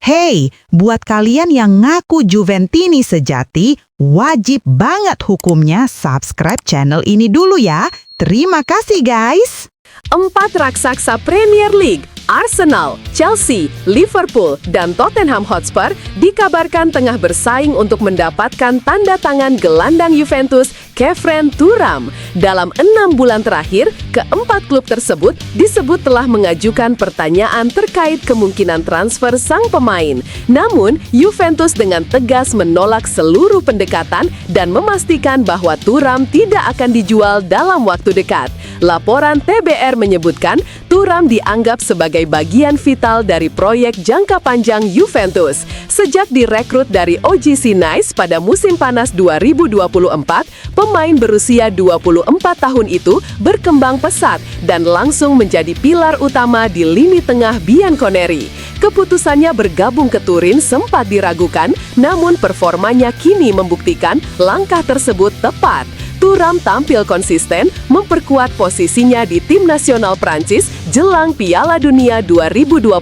Hey, buat kalian yang ngaku Juventini sejati, wajib banget hukumnya subscribe channel ini dulu ya. Terima kasih guys. 4 raksasa Premier League, Arsenal, Chelsea, Liverpool, dan Tottenham Hotspur dikabarkan tengah bersaing untuk mendapatkan tanda tangan gelandang Juventus, Khéphren Thuram. Dalam 6 bulan terakhir, keempat klub tersebut disebut telah mengajukan pertanyaan terkait kemungkinan transfer sang pemain. Namun, Juventus dengan tegas menolak seluruh pendekatan dan memastikan bahwa Thuram tidak akan dijual dalam waktu dekat. Laporan TBR menyebutkan Thuram dianggap sebagai bagian vital dari proyek jangka panjang Juventus. Sejak direkrut dari OGC Nice pada musim panas 2024, pemain berusia 24 tahun itu berkembang pesat dan langsung menjadi pilar utama di lini tengah Bianconeri. Keputusannya bergabung ke Turin sempat diragukan, namun performanya kini membuktikan langkah tersebut tepat. Thuram tampil konsisten, memperkuat posisinya di tim nasional Prancis jelang Piala Dunia 2026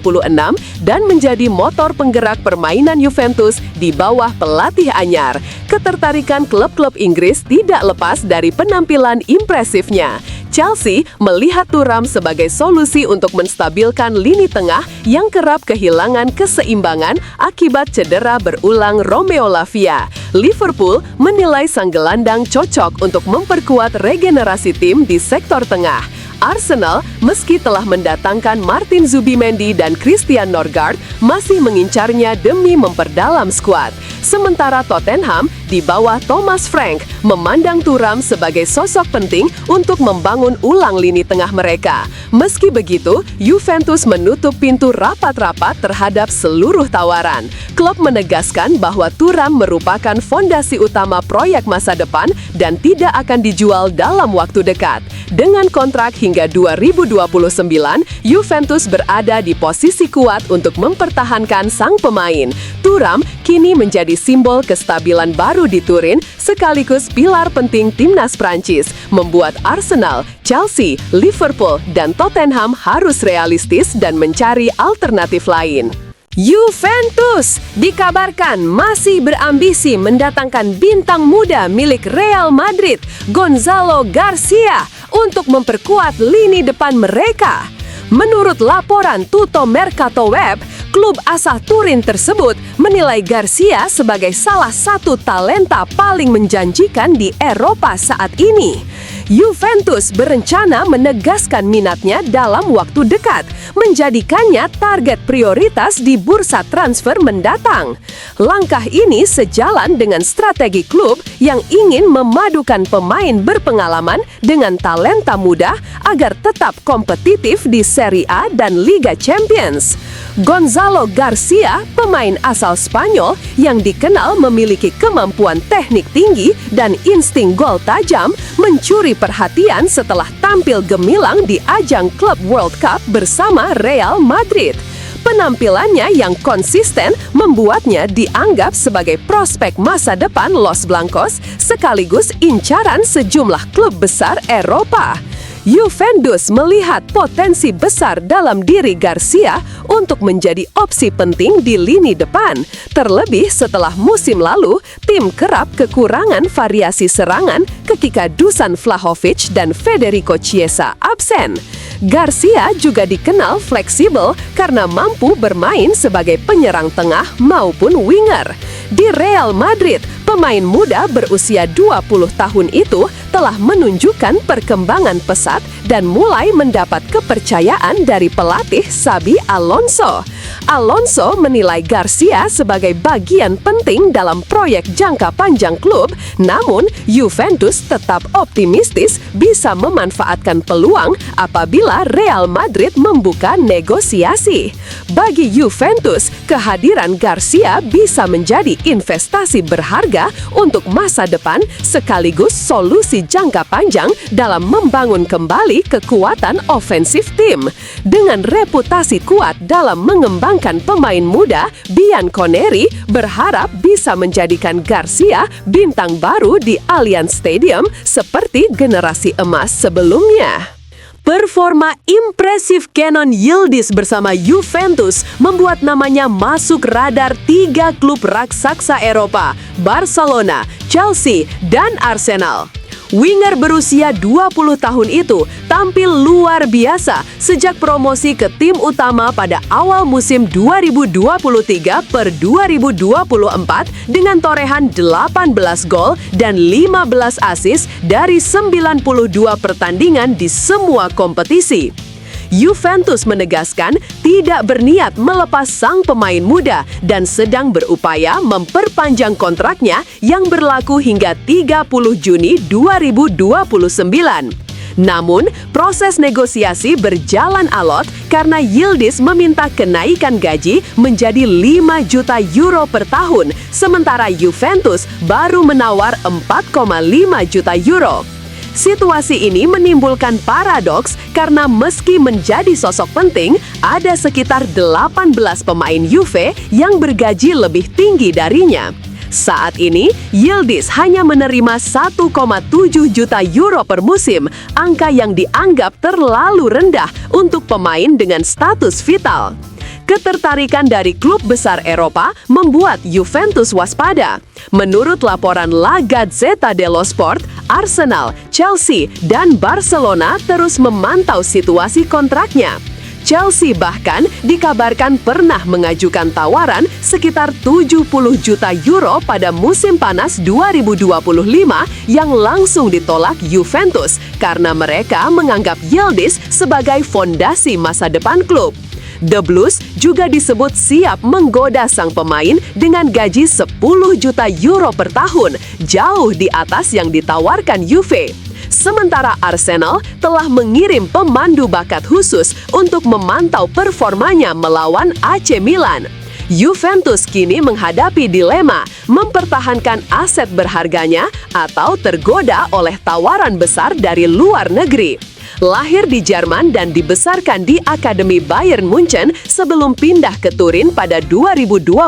dan menjadi motor penggerak permainan Juventus di bawah pelatih anyar. Ketertarikan klub-klub Inggris tidak lepas dari penampilan impresifnya. Chelsea melihat Thuram sebagai solusi untuk menstabilkan lini tengah yang kerap kehilangan keseimbangan akibat cedera berulang Romeo Lavia. Liverpool menilai sang gelandang cocok untuk memperkuat regenerasi tim di sektor tengah. Arsenal, meski telah mendatangkan Martin Zubimendi dan Christian Norgard, masih mengincarnya demi memperdalam skuad. Sementara Tottenham, di bawah Thomas Frank, memandang Thuram sebagai sosok penting untuk membangun ulang lini tengah mereka. Meski begitu, Juventus menutup pintu rapat-rapat terhadap seluruh tawaran. Klub menegaskan bahwa Thuram merupakan fondasi utama proyek masa depan dan tidak akan dijual dalam waktu dekat. Dengan kontrak hingga 2029, Juventus berada di posisi kuat untuk mempertahankan sang pemain. Thuram kini menjadi simbol kestabilan baru di Turin, sekaligus pilar penting timnas Prancis, membuat Arsenal, Chelsea, Liverpool, dan Tottenham harus realistis dan mencari alternatif lain. Juventus dikabarkan masih berambisi mendatangkan bintang muda milik Real Madrid, Gonzalo Garcia, untuk memperkuat lini depan mereka. Menurut laporan Tutto Mercato Web, klub asal Turin tersebut menilai Garcia sebagai salah satu talenta paling menjanjikan di Eropa saat ini. Juventus berencana menegaskan minatnya dalam waktu dekat, menjadikannya target prioritas di bursa transfer mendatang. Langkah ini sejalan dengan strategi klub yang ingin memadukan pemain berpengalaman dengan talenta muda agar tetap kompetitif di Serie A dan Liga Champions. Gonzalo Garcia, pemain asal Spanyol yang dikenal memiliki kemampuan teknik tinggi dan insting gol tajam, mencuri perhatian setelah tampil gemilang di ajang Club World Cup bersama Real Madrid. Penampilannya yang konsisten membuatnya dianggap sebagai prospek masa depan Los Blancos sekaligus incaran sejumlah klub besar Eropa. Juventus melihat potensi besar dalam diri Garcia untuk menjadi opsi penting di lini depan. Terlebih setelah musim lalu, tim kerap kekurangan variasi serangan ketika Dusan Vlahovic dan Federico Chiesa absen. Garcia juga dikenal fleksibel karena mampu bermain sebagai penyerang tengah maupun winger. Di Real Madrid, pemain muda berusia 20 tahun itu telah menunjukkan perkembangan pesat dan mulai mendapat kepercayaan dari pelatih Xabi Alonso. Alonso menilai Garcia sebagai bagian penting dalam proyek jangka panjang klub, namun Juventus tetap optimistis bisa memanfaatkan peluang apabila Real Madrid membuka negosiasi. Bagi Juventus, kehadiran Garcia bisa menjadi investasi berharga untuk masa depan sekaligus solusi jangka panjang dalam membangun kembali kekuatan ofensif tim. Dengan reputasi kuat dalam mengembangkan pemain muda, Bianconeri berharap bisa menjadikan Garcia bintang baru di Allianz Stadium seperti generasi emas sebelumnya. Performa impresif Kenan Yıldız bersama Juventus membuat namanya masuk radar 3 klub raksasa Eropa, Barcelona, Chelsea, dan Arsenal. Winger berusia 20 tahun itu tampil luar biasa sejak promosi ke tim utama pada awal musim 2023/2024 dengan torehan 18 gol dan 15 assist dari 92 pertandingan di semua kompetisi. Juventus menegaskan tidak berniat melepas sang pemain muda dan sedang berupaya memperpanjang kontraknya yang berlaku hingga 30 Juni 2029. Namun, proses negosiasi berjalan alot karena Yıldız meminta kenaikan gaji menjadi 5 juta euro per tahun, sementara Juventus baru menawar 4,5 juta euro. Situasi ini menimbulkan paradoks karena meski menjadi sosok penting, ada sekitar 18 pemain Juve yang bergaji lebih tinggi darinya. Saat ini, Yıldız hanya menerima 1,7 juta euro per musim, angka yang dianggap terlalu rendah untuk pemain dengan status vital. Ketertarikan dari klub besar Eropa membuat Juventus waspada. Menurut laporan La Gazzetta dello Sport, Arsenal, Chelsea, dan Barcelona terus memantau situasi kontraknya. Chelsea bahkan dikabarkan pernah mengajukan tawaran sekitar 70 juta euro pada musim panas 2025 yang langsung ditolak Juventus karena mereka menganggap Yıldız sebagai fondasi masa depan klub. The Blues juga disebut siap menggoda sang pemain dengan gaji 10 juta euro per tahun, jauh di atas yang ditawarkan Juve. Sementara Arsenal telah mengirim pemandu bakat khusus untuk memantau performanya melawan AC Milan. Juventus kini menghadapi dilema mempertahankan aset berharganya atau tergoda oleh tawaran besar dari luar negeri. Lahir di Jerman dan dibesarkan di Akademi Bayern Munchen sebelum pindah ke Turin pada 2022,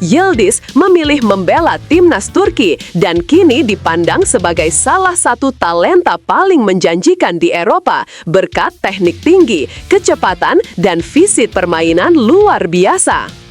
Yıldız memilih membela timnas Turki dan kini dipandang sebagai salah satu talenta paling menjanjikan di Eropa berkat teknik tinggi, kecepatan, dan visi permainan luar biasa.